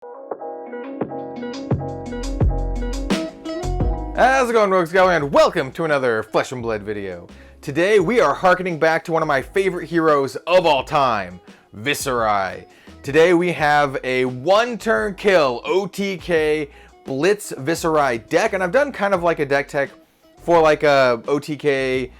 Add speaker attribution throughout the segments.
Speaker 1: How's it going, Rogues Gallery, and welcome to another Flesh and Blood video. Today we are harkening back to one of my favorite heroes of all time, Viserai. Today we have a one-turn kill OTK Blitz Viserai deck, and I've done kind of like a deck tech for like a OTK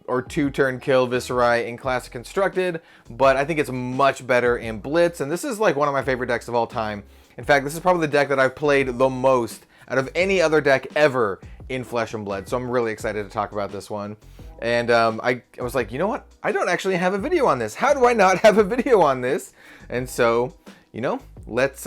Speaker 1: or two-turn kill Viserai in Classic Constructed, but I think it's much better in Blitz, and this is like one of my favorite decks of all time. In fact, this is probably the deck that I've played the most out of any other deck ever in Flesh and Blood, so I'm really excited to talk about this one. And I was like, you know what? I don't actually have a video on this. How do I not have a video on this? And so, you know, let's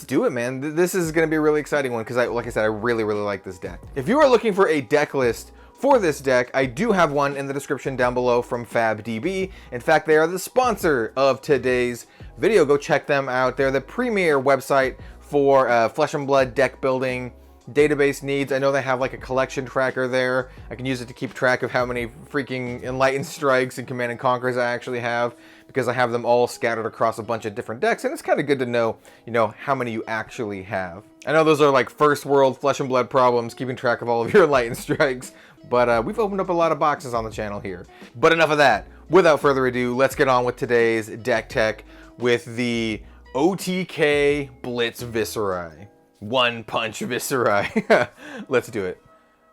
Speaker 1: do it, man. This is going to be a really exciting one because, like I said, I really like this deck. If you are looking for a deck list for this deck, I do have one in the description down below from FAB. In fact, they are the sponsor of today's video. Go check them out. They're the premier website for Flesh and Blood deck building database needs. I know they have like a collection tracker there. I can use it to keep track of how many freaking Enlightened Strikes and Command and Conquers I actually have, because I have them all scattered across a bunch of different decks, and it's kind of good to know, you know, how many you actually have. I know those are like first world Flesh and Blood problems, keeping track of all of your Enlightened Strikes, but we've opened up a lot of boxes on the channel here. But enough of that. Without further ado, let's get on with today's deck tech with the OTK Blitz Viserai. One punch Viserai. Let's do it.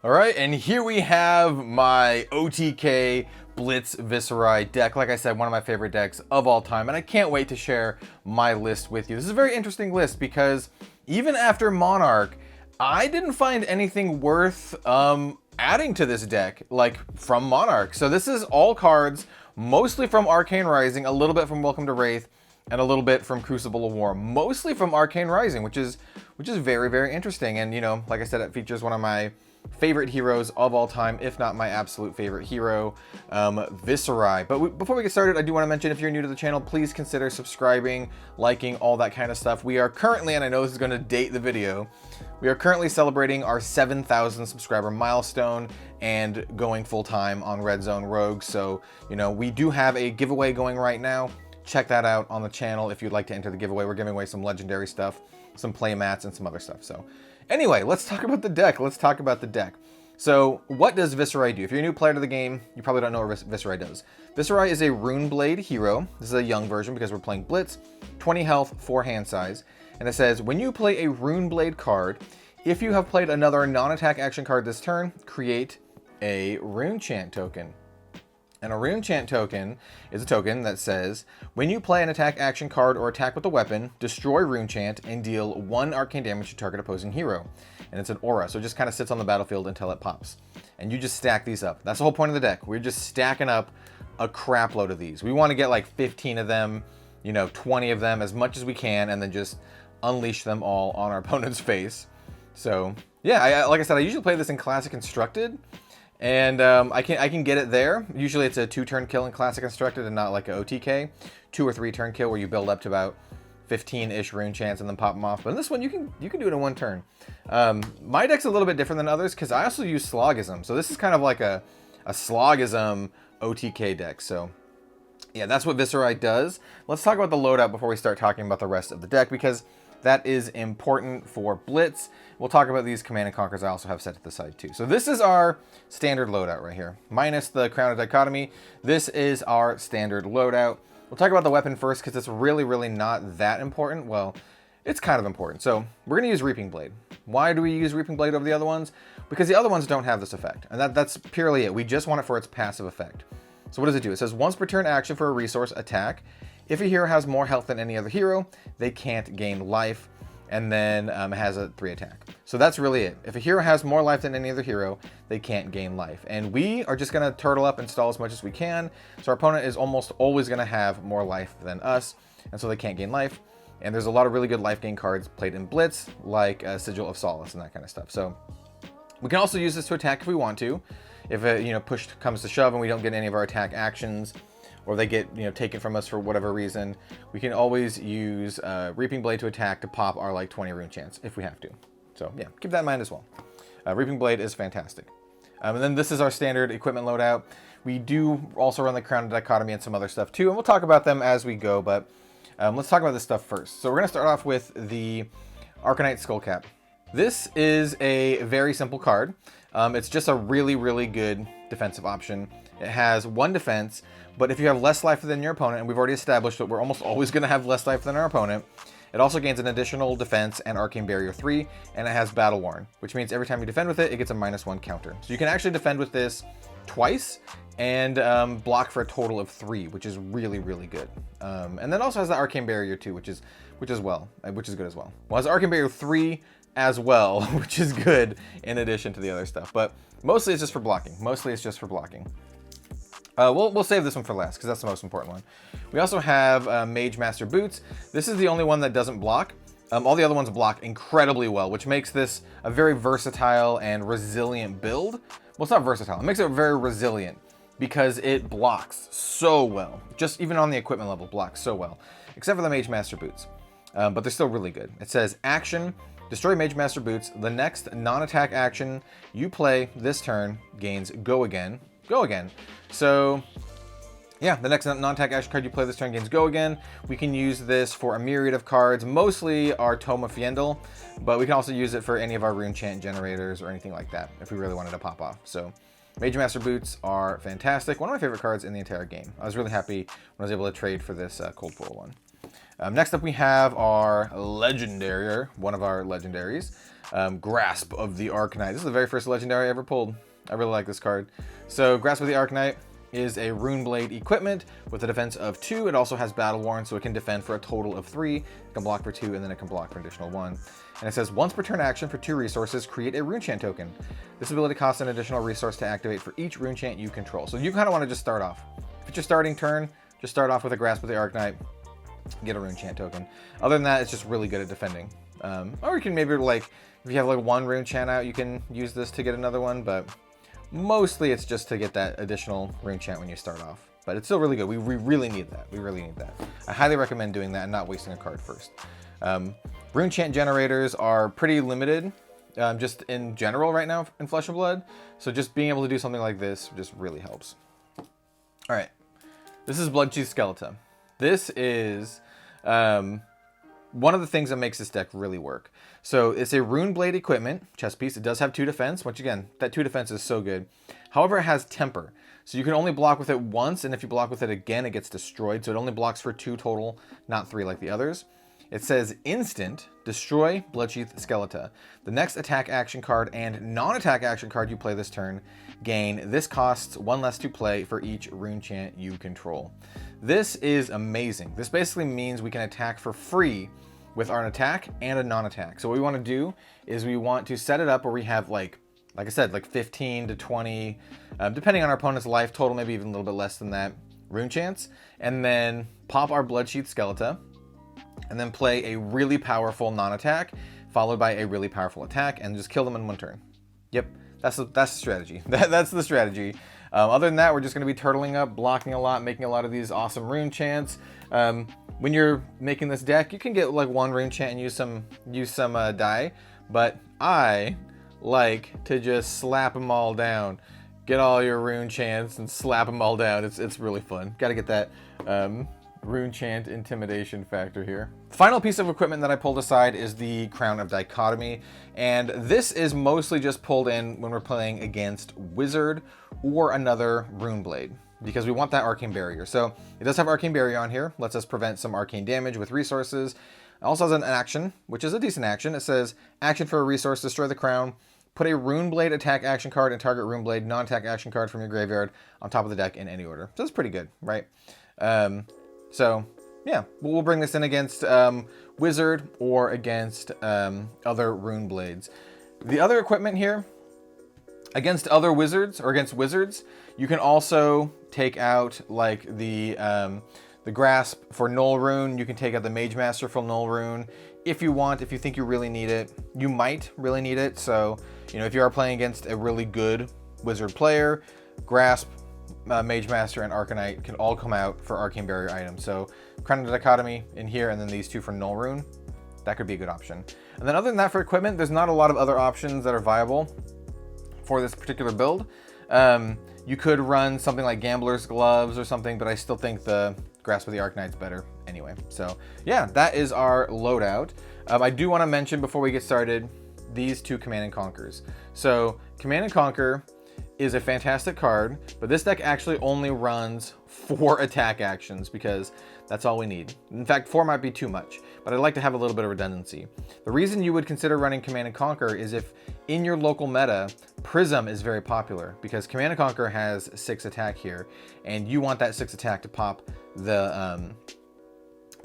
Speaker 1: All right, and here we have my OTK Blitz Viserai deck. Like I said, one of my favorite decks of all time, and I can't wait to share my list with you. This is a very interesting list because even after Monarch, I didn't find anything worth adding to this deck, like from Monarch. So this is all cards, mostly from Arcane Rising, a little bit from Welcome to Wraith, and a little bit from Crucible of War, mostly from Arcane Rising, which is very interesting. And you know, like I said, it features one of my favorite heroes of all time, if not my absolute favorite hero, Viserai. But before we get started, I do want to mention, if you're new to the channel, please consider subscribing, liking, all that kind of stuff. We are currently, and I know this is going to date the video, we are currently celebrating our 7,000 subscriber milestone and going full-time on Red Zone Rogue. So, you know, we do have a giveaway going right now. Check that out on the channel if you'd like to enter the giveaway. We're giving away some legendary stuff, some play mats, and some other stuff. So anyway, let's talk about the deck. So what does Viserai do? If you're a new player to the game, you probably don't know what Viserai does. Viserai is a Rune Blade hero. This is a young version because we're playing Blitz, 20 health, 4 hand size. And it says, when you play a Rune Blade card, if you have played another non-attack action card this turn, create a Rune Chant token. And a Rune Chant token is a token that says, when you play an attack action card or attack with a weapon, destroy Rune Chant and deal 1 arcane damage to target opposing hero. And it's an aura, so it just kind of sits on the battlefield until it pops. And you just stack these up. That's the whole point of the deck. We're just stacking up a crap load of these. We want to get like 15 of them, you know, 20 of them, as much as we can, and then just unleash them all on our opponent's face. So yeah, like I said, I usually play this in Classic Constructed. And I can get it there. Usually it's a 2-turn kill in Classic Constructed and not like a OTK. 2 or 3 turn kill where you build up to about 15-ish rune chants and then pop them off. But in this one, you can do it in 1 turn. My deck's a little bit different than others because I also use Slogism. So this is kind of like a Slogism OTK deck. So yeah, that's what Viserai does. Let's talk about the loadout before we start talking about the rest of the deck, because that is important for Blitz. We'll talk about these Command and Conquers I also have set to the side too. So this is our standard loadout right here, minus the Crown of Dichotomy. This is our standard loadout. We'll talk about the weapon first because it's really not that important. Well, it's kind of important. So we're going to use Reaping Blade. Why do we use Reaping Blade over the other ones? Because the other ones don't have this effect, and that's purely it. We just want it for its passive effect. So what does it do? It says once per turn action for a resource attack. If a hero has more health than any other hero, they can't gain life, and then it has a 3 attack. So that's really it. If a hero has more life than any other hero, they can't gain life. And we are just going to turtle up and stall as much as we can. So our opponent is almost always going to have more life than us, and so they can't gain life. And there's a lot of really good life gain cards played in Blitz, like Sigil of Solace and that kind of stuff. So we can also use this to attack if we want to. If push comes to shove and we don't get any of our attack actions, or they get taken from us for whatever reason, we can always use Reaping Blade to attack to pop our like 20 rune chance if we have to. So yeah, keep that in mind as well. Reaping Blade is fantastic. And then this is our standard equipment loadout. We do also run the Crown of Dichotomy and some other stuff too, and we'll talk about them as we go, but Let's talk about this stuff first. So we're going to start off with the Ark Knight Skullcap. This is a very simple card. It's just a really, really good defensive option. It has 1 defense, but if you have less life than your opponent, and we've already established that we're almost always going to have less life than our opponent, it also gains an additional defense and Arcane Barrier 3, and it has Battle Worn, which means every time you defend with it, it gets a -1 counter. So you can actually defend with this twice and block for a total of 3, which is really, really good. And then also has the Arcane Barrier 2, which is good as well. Well, it has Arcane Barrier 3 as well, which is good in addition to the other stuff. But mostly it's just for blocking. We'll save this one for last because that's the most important one. We also have Mage Master Boots. This is the only one that doesn't block. All the other ones block incredibly well, which makes this a very versatile and resilient build. Well, it's not versatile. It makes it very resilient because it blocks so well. Just even on the equipment level, blocks so well. Except for the Mage Master Boots. But they're still really good. It says, action, destroy Mage Master Boots. The next non-attack action you play this turn gains Go Again. Go Again. So, yeah, the next non-attack action card you play this turn gains Go Again. We can use this for a myriad of cards, mostly our Tome of Viendo, but we can also use it for any of our rune chant generators or anything like that if we really wanted to pop off. So, Mage Master Boots are fantastic. One of my favorite cards in the entire game. I was really happy when I was able to trade for this Cold Pool one. Next up we have our legendary, one of our legendaries, Grasp of the Ark Knight. This is the very first legendary I ever pulled. I really like this card. So Grasp of the Ark Knight is a Rune Blade equipment with a defense of 2. It also has Battle Worn, so it can defend for a total of 3. It can block for 2, and then it can block for an additional 1. And it says, once per turn action for 2 resources, create a Rune Chant token. This ability costs an additional resource to activate for each Rune Chant you control. So you kind of want to just start off. If it's your starting turn, just start off with a Grasp of the Ark Knight, get a Rune Chant token. Other than that, it's just really good at defending. Or you can maybe, like, if you have like 1 Rune Chant out, you can use this to get another one, but mostly it's just to get that additional Rune Chant when you start off. But it's still really good. We really need that. We really need that. I highly recommend doing that and not wasting a card first. Rune Chant generators are pretty limited, just in general right now in Flesh and Blood. So just being able to do something like this just really helps. All right. This is Bloodchief Skeleton. This is one of the things that makes this deck really work. So it's a Rune Blade equipment, chest piece. It does have 2 defense, which again, that 2 defense is so good. However, it has Temper. So you can only block with it once, and if you block with it again, it gets destroyed. So it only blocks for 2 total, not 3 like the others. It says instant, destroy Bloodsheath Skeleton. The next attack action card and non-attack action card you play this turn gain. This costs 1 less to play for each Rune Chant you control. This is amazing. This basically means we can attack for free with our attack and a non-attack. So what we want to do is we want to set it up where we have like I said, like 15 to 20, depending on our opponent's life total, maybe even a little bit less than that, Rune Chants, and then pop our Bloodsheath Skeleton, and then play a really powerful non-attack, followed by a really powerful attack, and just kill them in 1 turn. Yep, that's the strategy. That's the strategy. Other than that, we're just going to be turtling up, blocking a lot, making a lot of these awesome Rune Chants. When you're making this deck, you can get like 1 Rune Chant and use some die, but I like to just slap them all down. Get all your Rune Chants and slap them all down. It's really fun. Got to get that Rune Chant intimidation factor here. The final piece of equipment that I pulled aside is the Crown of Dichotomy, and this is mostly just pulled in when we're playing against Wizard or another Rune Blade, because we want that Arcane Barrier. So it does have Arcane Barrier on here, lets us prevent some arcane damage with resources. It also has an action, which is a decent action. It says, action for a resource, destroy the crown, put a Rune Blade attack action card and target Rune Blade non-attack action card from your graveyard on top of the deck in any order. So that's pretty good, right? So yeah, we'll bring this in against Wizard or against other Rune Blades. The other equipment here, against other Wizards or against Wizards, you can also take out like the Grasp for Null Rune. You can take out the Mage Master for Null Rune if you want, if you think you really need it. You might really need it. So, you know, if you are playing against a really good Wizard player, Grasp, Mage Master, and Ark Knight can all come out for Arcane Barrier items. So Crown of Dichotomy in here, and then these 2 for Null Rune. That could be a good option. And then other than that, for equipment, there's not a lot of other options that are viable for this particular build. You could run something like Gambler's Gloves or something, but I still think the Grasp of the Ark Knight's better anyway. So yeah, that is our loadout. I do want to mention before we get started, these two Command and Conquers. So Command and Conquer is a fantastic card, but this deck actually only runs 4 attack actions because that's all we need. In fact, 4 might be too much, but I'd like to have a little bit of redundancy. The reason you would consider running Command and Conquer is if in your local meta, Prism is very popular because Command and Conquer has 6 attack here, and you want that 6 attack to pop the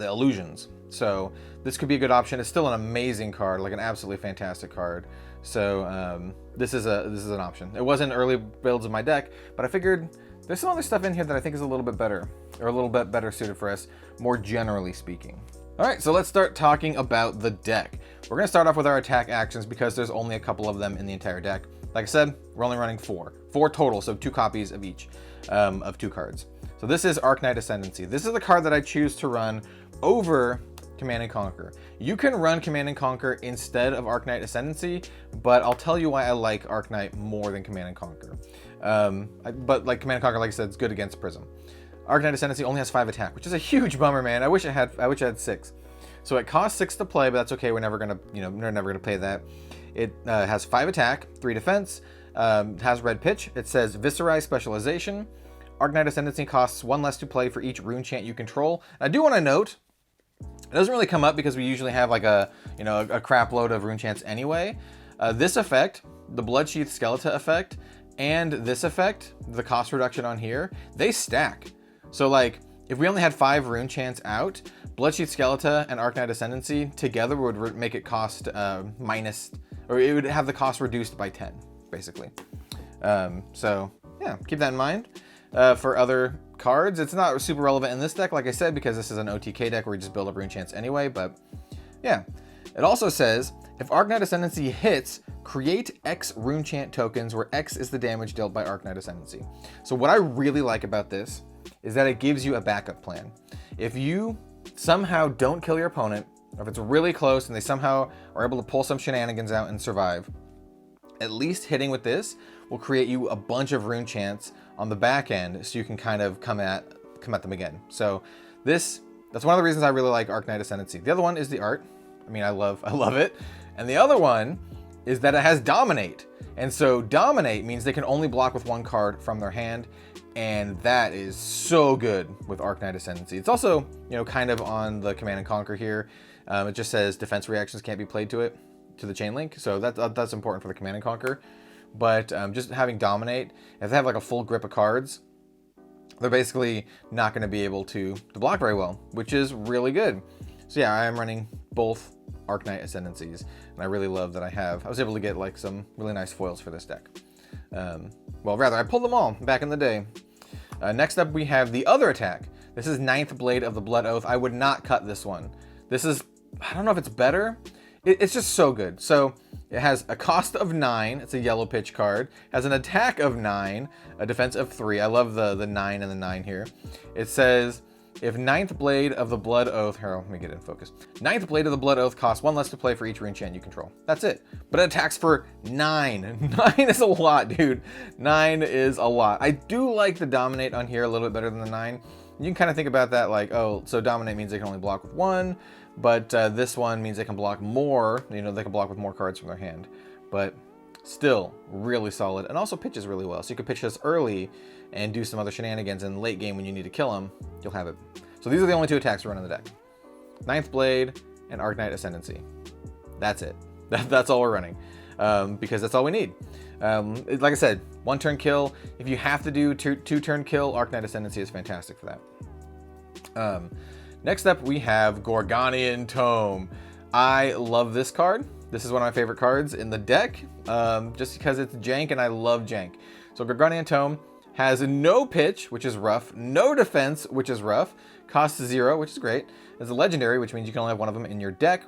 Speaker 1: illusions. So this could be a good option. It's still an amazing card, like an absolutely fantastic card. So this is an option. It wasn't early builds of my deck, but I figured there's some other stuff in here that I think is a little bit better, or a little bit better suited for us, more generally speaking. All right, so let's start talking about the deck. We're gonna start off with our attack actions because there's only a couple of them in the entire deck. Like I said, we're only running 4 total, so 2 copies of each, of 2 cards. So this is Ark Knight Ascendancy. This is the card that I choose to run over Command and Conquer. You can run Command and Conquer instead of Ark Knight Ascendancy, but I'll tell you why I like Ark Knight more than Command and Conquer. But like Command and Conquer, like I said, it's good against Prism. Ark Knight Ascendancy only has 5 attack, which is a huge bummer, man. I wish I had 6. So it costs 6 to play, but that's okay. We're never gonna play that. It has 5 attack, 3 defense. It has red pitch. It says Viserai Specialization. Ark Knight Ascendancy costs 1 less to play for each rune chant you control. And I do want to note, it doesn't really come up because we usually have like a crap load of rune chants anyway. This effect, the Bloodsheath Skeleton effect, and this effect, the cost reduction on here, they stack. So like, if we only had 5 rune chants out, Bloodsheath Skeleton and Ark Knight Ascendancy together would make it cost minus, or it would have the cost reduced by 10, basically. So yeah, keep that in mind. For other cards, it's not super relevant in this deck, like I said, because this is an OTK deck where we just build up rune chants anyway, but yeah. It also says, if Ark Knight Ascendancy hits, create X rune chant tokens where X is the damage dealt by Ark Knight Ascendancy. So what I really like about this is that it gives you a backup plan. If you somehow don't kill your opponent, or if it's really close and they somehow are able to pull some shenanigans out and survive, at least hitting with this will create you a bunch of rune chants on the back end so you can kind of come at them again. So that's one of the reasons I really like Ark Knight Ascendancy. The other one is the art. I mean, I love it. And the other one is that it has Dominate. And so Dominate means they can only block with 1 card from their hand, and that is so good with Ark Knight Ascendancy. It's also, kind of on the Command and Conquer here. It just says defense reactions can't be played to the chain link, so that's important for the Command and Conquer. But just having Dominate, if they have like a full grip of cards, they're basically not going to be able to block very well, which is really good. So yeah, I am running both Ark Knight Ascendancies, and I really love that I was able to get like some really nice foils for this deck. Well, rather, I pulled them all back in the day. Next up, we have the other attack. This is 9th Blade of the Blood Oath. I would not cut this one. This is, I don't know if it's better. It's just so good. So it has a cost of 9. It's a yellow pitch card. Has an attack of 9, a defense of 3. I love the 9 and the 9 here. It says, if 9th Blade of the Blood Oath, here, let me get in focus. 9th Blade of the Blood Oath costs 1 less to play for each rune chant you control. That's it. But it attacks for 9. 9 is a lot, dude. 9 is a lot. I do like the Dominate on here a little bit better than the 9. You can kind of think about that like, oh, so Dominate means they can only block with 1, but this one means they can block more. They can block with more cards from their hand. But still really solid, and also pitches really well. So you can pitch this early and do some other shenanigans, and late game when you need to kill them, you'll have it. So these are the only 2 attacks we run in the deck. 9th Blade and Ark Knight Ascendancy. That's it. That's all we're running, because that's all we need. Like I said, 1 turn kill. If you have to do 2 turn kill, Ark Knight Ascendancy is fantastic for that. Next up, we have Gorgonian Tome. I love this card. This is one of my favorite cards in the deck, just because it's jank, and I love jank. So Gorgonian Tome has no pitch, which is rough, no defense, which is rough, costs 0, which is great. It's a legendary, which means you can only have 1 of them in your deck.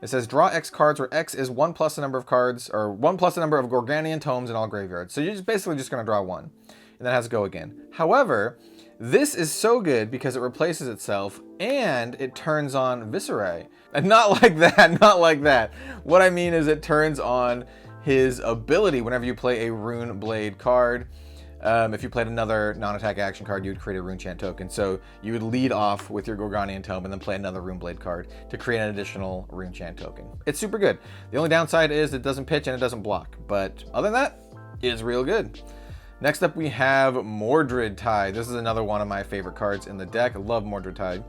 Speaker 1: It says draw X cards, where X is 1 plus the number of cards, or 1 plus the number of Gorgonian Tomes in all graveyards. So you're basically just going to draw 1, and then it has to go again. However, this is so good because it replaces itself, and it turns on Viserai. And not like that, not like that. What I mean is it turns on his ability whenever you play a Rune Blade card. if you played another non-attack action card, you would create a Rune Chant token. So you would lead off with your Gorgonian Tome and then play another Runeblade card to create an additional Rune Chant token. It's super good. The only downside is it doesn't pitch and it doesn't block. But other than that, it's real good. Next up, we have Mordred Tide. This is another one of my favorite cards in the deck. I love Mordred Tide.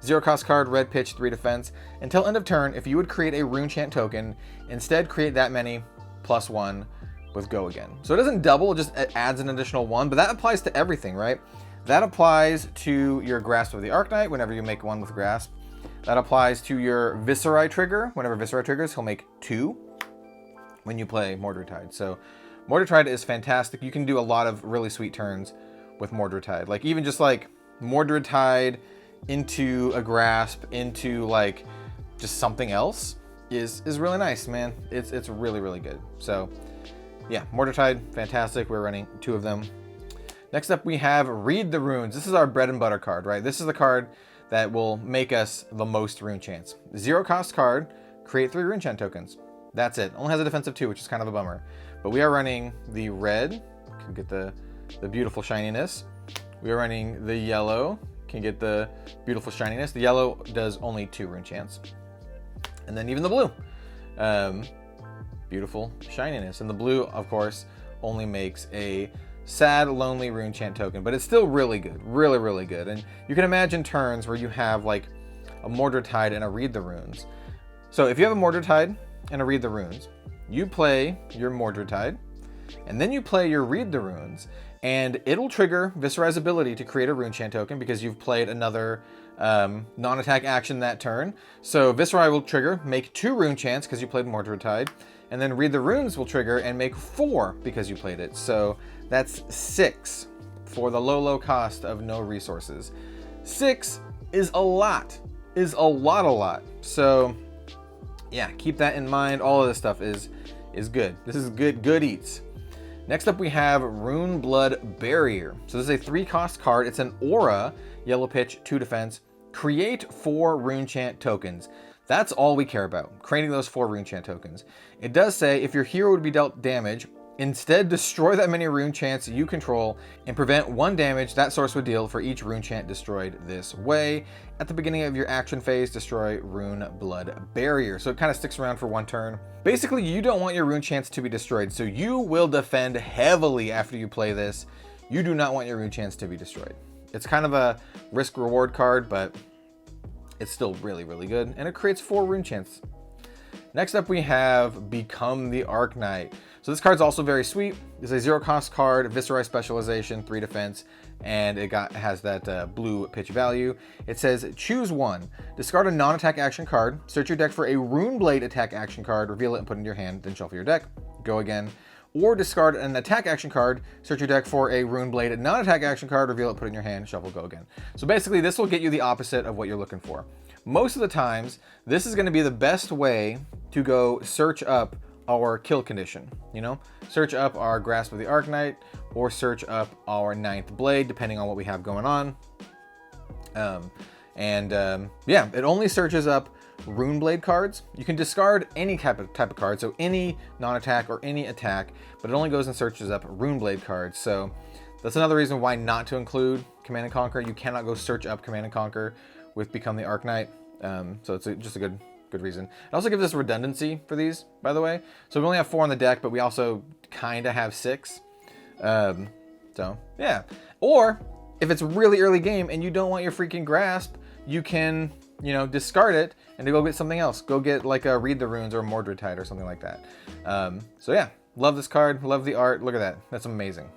Speaker 1: 0 cost card, red pitch, 3 defense. Until end of turn, if you would create a Rune Chant token, instead create that many +1 with Go Again. So it doesn't double, it just adds an additional 1, but that applies to everything, right? That applies to your Grasp of the Ark Knight whenever you make 1 with Grasp. That applies to your Viserai trigger. Whenever Viserai triggers, he'll make 2 when you play Mordred Tide. So Mordred Tide is fantastic. You can do a lot of really sweet turns with Mordred Tide. Like even just like Mordred Tide into a Grasp, into like just something else is really nice, man. It's really, really good. So yeah, Mordred Tide, fantastic. We're running 2 of them. Next up, we have Read the Runes. This is our bread and butter card, right? This is the card that will make us the most rune chants. 0 cost card, create 3 rune chant tokens. That's it. Only has a defensive 2, which is kind of a bummer. But we are running the red, can get the beautiful shininess. We are running the yellow, can get the beautiful shininess. The yellow does only 2 rune chants. And then even the blue, beautiful shininess. And the blue, of course, only makes a sad, lonely rune chant token, but it's still really good, really, really good. And you can imagine turns where you have like a Mordred Tide and a Read the Runes. So if you have a Mordred Tide and a Read the Runes, you play your Mordred Tide, and then you play your Read the Runes, and it'll trigger Viserai's ability to create a rune chant token because you've played another non-attack action that turn. So Viserai will trigger, make 2 rune chants because you played Mordred Tide, and then Read the Runes will trigger and make 4 because you played it. So that's 6 for the low cost of no resources. 6 is a lot, a lot. So yeah, keep that in mind. All of this stuff is good. This is good eats. Next up, we have Rune Blood Barrier. So this is a 3 cost card. It's an aura, yellow pitch, 2 defense. Create 4 rune chant tokens. That's all we care about, creating those 4 rune chant tokens. It does say if your hero would be dealt damage, instead destroy that many rune chants you control and prevent 1 damage that source would deal for each rune chant destroyed this way. At the beginning of your action phase, destroy Rune Blood Barrier. So it kind of sticks around for 1 turn. Basically, you don't want your rune chants to be destroyed, so you will defend heavily after you play this. You do not want your rune chants to be destroyed. It's kind of a risk reward card, but it's still really, really good, and it creates 4 rune chants. Next up, we have Become the Ark Knight. So this card's also very sweet. It's a 0 cost card, Viserai specialization, 3 defense, and it has that blue pitch value. It says, choose 1. Discard a non-attack action card, search your deck for a Runeblade attack action card, reveal it and put it in your hand, then shuffle your deck. Go again. Or discard an attack action card, search your deck for a Runeblade non-attack action card, reveal it, put it in your hand, shuffle, go again. So basically, this will get you the opposite of what you're looking for. Most of the times, this is going to be the best way to go search up our kill condition, you know? Search up our Grasp of the Ark Knight, or search up our 9th Blade, depending on what we have going on. Yeah, it only searches up Runeblade cards. You can discard any type of card, so any non-attack or any attack, but it only goes and searches up Runeblade cards. So that's another reason why not to include Command and Conquer. You cannot go search up Command and Conquer with Become the Ark Knight. So it's just a good reason. It also gives us redundancy for these, by the way. So we only have 4 on the deck, but we also kind of have 6. So yeah. Or if it's really early game and you don't want your freaking Grasp, you can, you know, discard it and to go get something else. Go get like a Read the Runes or a Mordred Tide or something like that. So yeah, love this card, love the art. Look at that, that's amazing.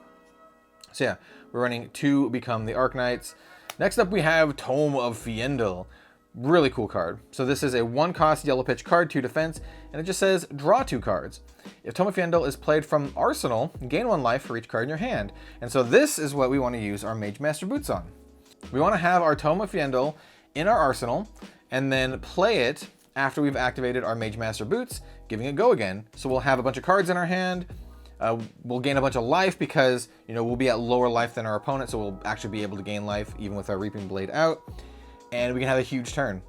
Speaker 1: So yeah, we're running 2 Become the Ark Knights. Next up, we have Tome of Viendo. Really cool card. So this is a 1 cost yellow pitch card, 2 defense, and it just says draw 2 cards. If Tome of Viendo is played from Arsenal, gain 1 life for each card in your hand. And so this is what we want to use our Mage Master Boots on. We want to have our Tome of Viendo in our arsenal and then play it after we've activated our Mage Master Boots, giving it go again. So we'll have a bunch of cards in our hand. We'll gain a bunch of life because, you know, we'll be at lower life than our opponent, so we'll actually be able to gain life even with our Reaping Blade out. And we can have a huge turn,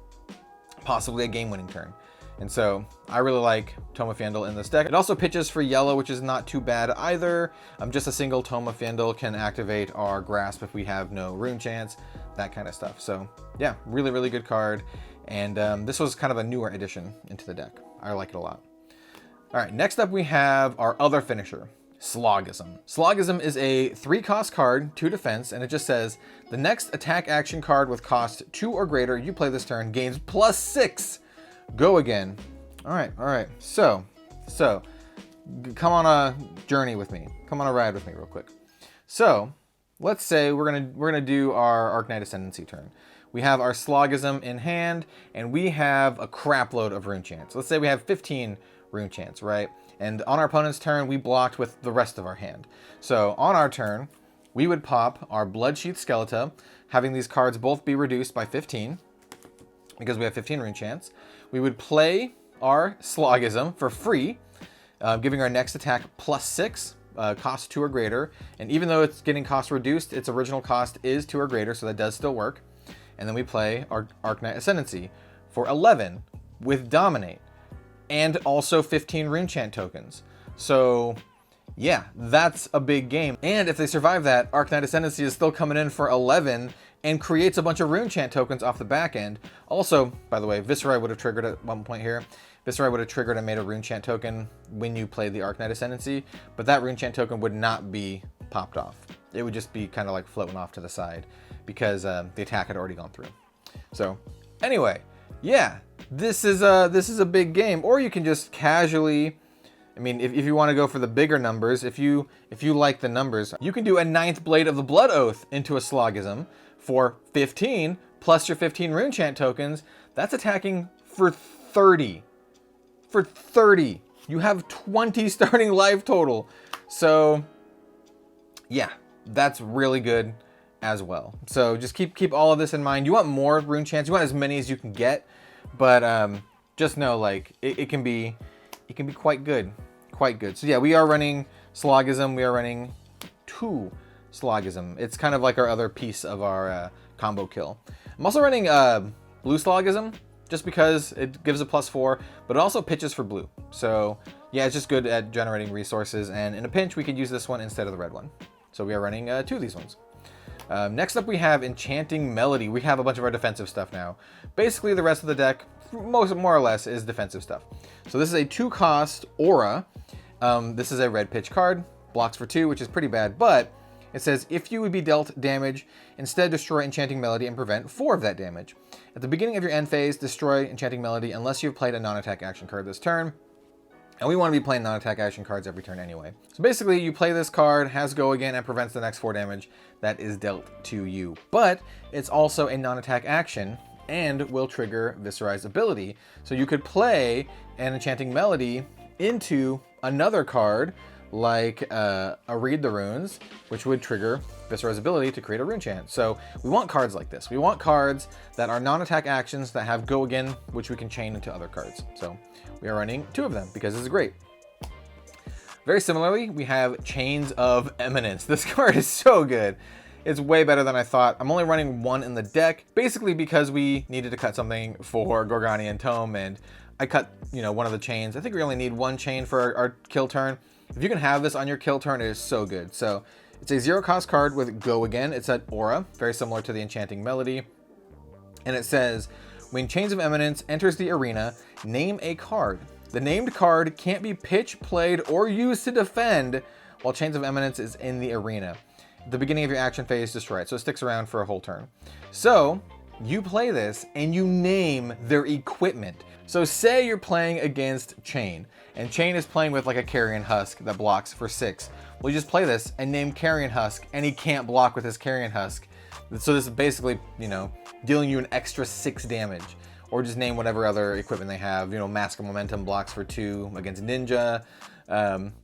Speaker 1: possibly a game-winning turn. And so I really like Tome of Viendo in this deck. It also pitches for yellow, which is not too bad either. Just a single Tome of Viendo can activate our Grasp if we have no rune chance, that kind of stuff. So yeah, really, really good card. And this was kind of a newer addition into the deck. I like it a lot. All right, next up we have our other finisher, Slogism. Slogism is a 3-cost card, 2 defense, and it just says, the next attack action card with cost 2 or greater you play this turn gains +6. Go again. All right. So come on a journey with me. Come on a ride with me real quick. So let's say we're gonna do our Ark Knight Ascendancy turn. We have our Slogism in hand, and we have a crap load of rune chance. Let's say we have 15 rune chance, right? And on our opponent's turn, we blocked with the rest of our hand. So on our turn, we would pop our Bloodsheath Skeleton, having these cards both be reduced by 15, because we have 15 rune chance. We would play our Slogism for free, giving our next attack +6, cost 2 or greater. And even though it's getting cost reduced, its original cost is 2 or greater, so that does still work. And then we play our Ark Knight Ascendancy for 11 with Dominate, and also 15 Runechant tokens. So yeah, that's a big game. And if they survive that, Ark Knight Ascendancy is still coming in for 11 and creates a bunch of Runechant tokens off the back end. Also, by the way, Viserai would have triggered at one point here. Viserai would have triggered and made a Runechant token when you played the Ark Knight Ascendancy, but that Runechant token would not be popped off. It would just be kind of like floating off to the side because the attack had already gone through. So anyway, yeah, this is a big game. Or you can just casually, I mean, if you want to go for the bigger numbers, if you like the numbers, you can do a 9th Blade of the Blood Oath into a Slogism for 15 plus your 15 Runechant tokens. That's attacking for 30. For 30. You have 20 starting life total. So yeah, that's really good as well. So just keep all of this in mind. You want more rune chance. You want as many as you can get, but just know, like, it can be quite good, So yeah, we are running Slogism. We are running 2 Slogism. It's kind of like our other piece of our combo kill. I'm also running blue Slogism just because it gives a +4, but it also pitches for blue. So yeah, it's just good at generating resources, and in a pinch we could use this one instead of the red one. So we are running 2 of these ones. Next up we have Enchanting Melody. We have a bunch of our defensive stuff now. Basically the rest of the deck, more or less, is defensive stuff. So this is a 2-cost aura. This is a red pitch card, blocks for 2, which is pretty bad, but it says if you would be dealt damage, instead destroy Enchanting Melody and prevent 4 of that damage. At the beginning of your end phase, destroy Enchanting Melody unless you've played a non-attack action card this turn. And we want to be playing non-attack action cards every turn anyway. So basically, you play this card, has go again, and prevents the next 4 damage that is dealt to you. But it's also a non-attack action and will trigger Viserai's ability. So you could play an Enchanting Melody into another card like a Read the Runes, which would trigger Viserai's ability to create a rune chant. So we want cards like this. We want cards that are non-attack actions that have go again, which we can chain into other cards. So we are running 2 of them because this is great. Very similarly, we have Chains of Eminence. This card is so good. It's way better than I thought. I'm only running 1 in the deck, basically because we needed to cut something for Gorgonian Tome, and I cut, one of the chains. I think we only need 1 chain for our kill turn. If you can have this on your kill turn, it is so good. So it's a 0-cost card with go again. It's an aura, very similar to the Enchanting Melody. And it says, when Chains of Eminence enters the arena, name a card. The named card can't be pitch, played, or used to defend while Chains of Eminence is in the arena. At the beginning of your action phase, destroy it. So it sticks around for a whole turn. So you play this and you name their equipment. So say you're playing against Chain, and Chain is playing with like a Carrion Husk that blocks for 6. Well, you just play this and name Carrion Husk, and he can't block with his Carrion Husk. So this is basically, dealing you an extra 6 damage. Or just name whatever other equipment they have. Mask of Momentum blocks for 2 against Ninja.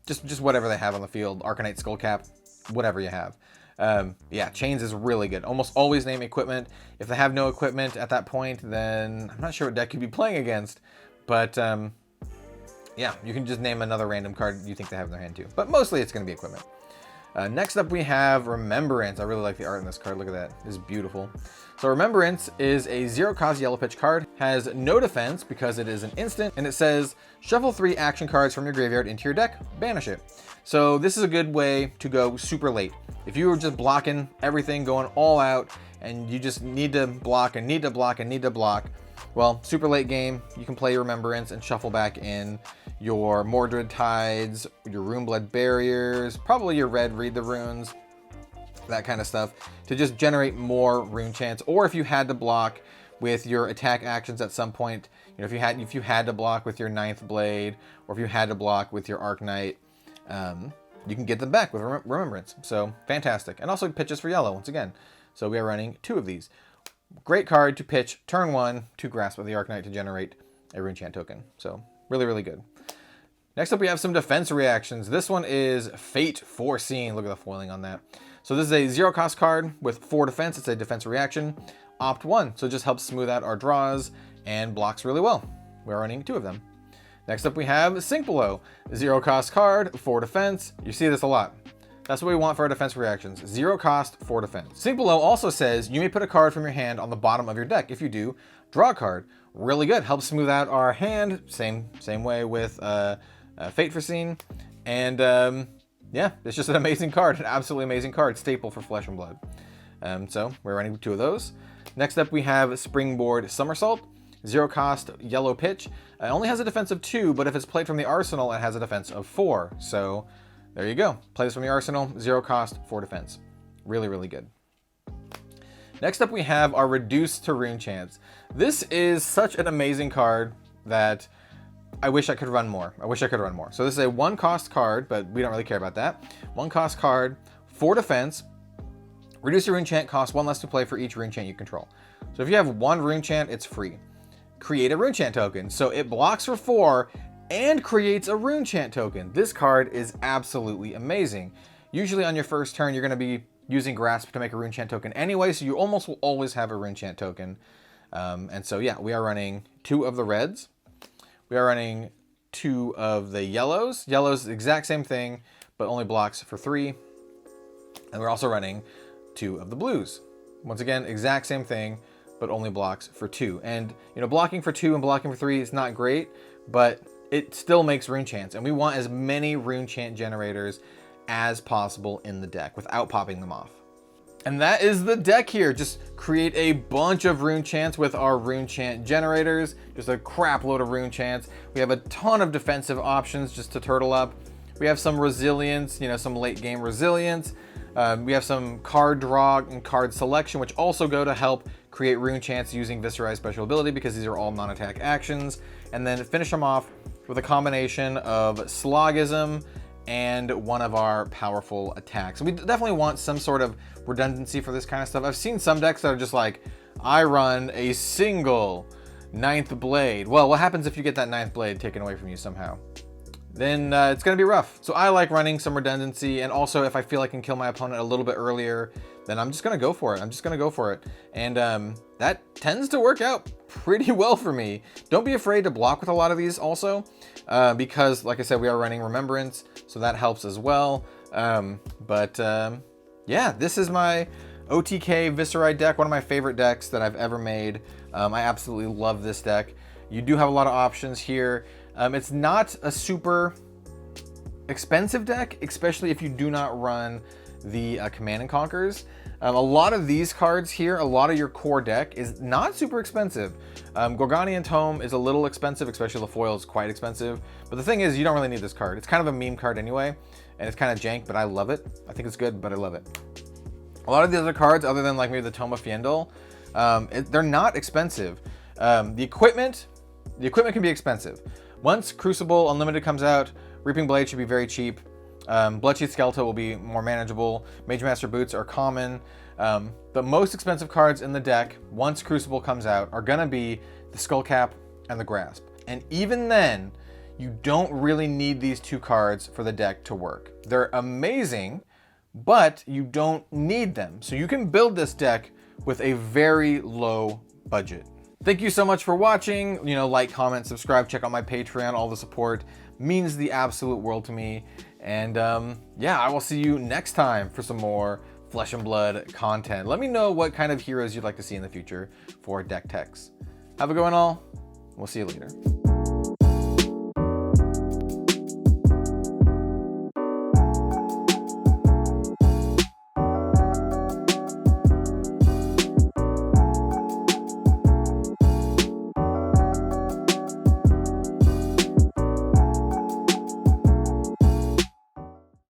Speaker 1: Just whatever they have on the field. Ark Knight Skullcap, whatever you have. Yeah, Chains is really good. Almost always name equipment. If they have no equipment at that point, then I'm not sure what deck you'd be playing against. But yeah, you can just name another random card you think they have in their hand too. But mostly it's going to be equipment. Next up we have Remembrance. I really like the art in this card. Look at that. It's beautiful. So Remembrance is a 0-cost yellow pitch card. has no defense because it is an instant, and it says shuffle 3 action cards from your graveyard into your deck, banish it. So this is a good way to go super late. If you were just blocking everything, going all out, and you just need to block and need to block and need to block, well, super late game, you can play your Remembrance and shuffle back in your Mordred Tides, your Runeblood Barriers, probably your red Read the Runes, that kind of stuff, to just generate more rune chance. Or if you had to block with your attack actions at some point, you know, if you had to block with your 9th Blade, or if you had to block with your Ark Knight, you can get them back with Remembrance. So fantastic. And also pitches for yellow once again. So we are running 2 of these. Great card to pitch turn 1 to Grasp of the Ark Knight to generate a rune chant token. So really, really good. Next up, we have some defense reactions. This one is Fate Foreseen. Look at the foiling on that. So this is a 0 cost card with 4 defense. It's a defense reaction. Opt 1, so it just helps smooth out our draws and blocks really well. We're running 2 of them. Next up, we have Sink Below. 0 cost card, 4 defense. You see this a lot. That's what we want for our defense reactions. 0 cost, 4 defense. Sink Below also says you may put a card from your hand on the bottom of your deck. If you do, draw a card. Really good. Helps smooth out our hand. Same way with Fate Foreseen. And yeah, it's just an amazing card. An absolutely amazing card. Staple for Flesh and Blood. So we're running 2 of those. Next up, we have Springboard Somersault. 0 cost, yellow pitch. It only has a defense of 2, but if it's played from the arsenal, it has a defense of 4. So there you go. Play this from the arsenal, 0 cost, 4 defense. Really, really good. Next up, we have our Reduced to Rune Chance. This is such an amazing card that I wish I could run more. So this is a 1 cost card, but we don't really care about that. 1 cost card, 4 defense. Reduce your rune chant, costs 1 less to play for each rune chant you control. So if you have 1 rune chant, it's free. Create a rune chant token. So it blocks for 4 and creates a rune chant token. This card is absolutely amazing. Usually on your first turn, you're going to be using Grasp to make a rune chant token anyway, so you almost will always have a rune chant token. And so yeah, we are running 2 of the reds. We are running 2 of the yellows. Yellows, the exact same thing, but only blocks for 3. And we're also running 2 of the blues. Once again, exact same thing, but only blocks for 2. And you know, blocking for 2 and blocking for 3 is not great, but it still makes rune chants, and we want as many rune chant generators as possible in the deck without popping them off. And that is the deck here. Just create a bunch of rune chants with our rune chant generators. Just a crap load of rune chants. We have a ton of defensive options just to turtle up. We have some resilience, you know, some late game resilience. We have some card draw and card selection, which also go to help create rune chants using Viserai special ability, because these are all non-attack actions. And then finish them off with a combination of Slogism and one of our powerful attacks. We definitely want some sort of redundancy for this kind of stuff. I've seen some decks that are just like, I run a single 9th Blade. Well, what happens if you get that 9th Blade taken away from you somehow? Then it's going to be rough. So I like running some redundancy, and also if I feel I can kill my opponent a little bit earlier, then I'm just going to go for it. And that tends to work out pretty well for me. Don't be afraid to block with a lot of these also, because like I said, we are running Remembrance, so that helps as well. Yeah, this is my OTK Viserai deck, one of my favorite decks that I've ever made. I absolutely love this deck. You do have a lot of options here. It's not a super expensive deck, especially if you do not run the Command and Conquers. A lot of these cards here, a lot of your core deck is not super expensive. Gorgonian Tome is a little expensive, especially the foil is quite expensive. But the thing is, you don't really need this card. It's kind of a meme card anyway, and it's kind of jank, but I love it. I think it's good, but I love it. A lot of the other cards, other than like maybe the Tome of Viendo, they're not expensive. The equipment can be expensive. Once Crucible Unlimited comes out, Reaping Blade should be very cheap. Bloodsheath Skeletal will be more manageable. Mage Master Boots are common. The most expensive cards in the deck, once Crucible comes out, are gonna be the Skullcap and the Grasp. And even then, you don't really need these 2 cards for the deck to work. They're amazing, but you don't need them. So you can build this deck with a very low budget. Thank you so much for watching. You know, like, comment, subscribe, check out my Patreon. All the support means the absolute world to me. And yeah, I will see you next time for some more Flesh and Blood content. Let me know what kind of heroes you'd like to see in the future for deck techs. Have a good one all. We'll see you later.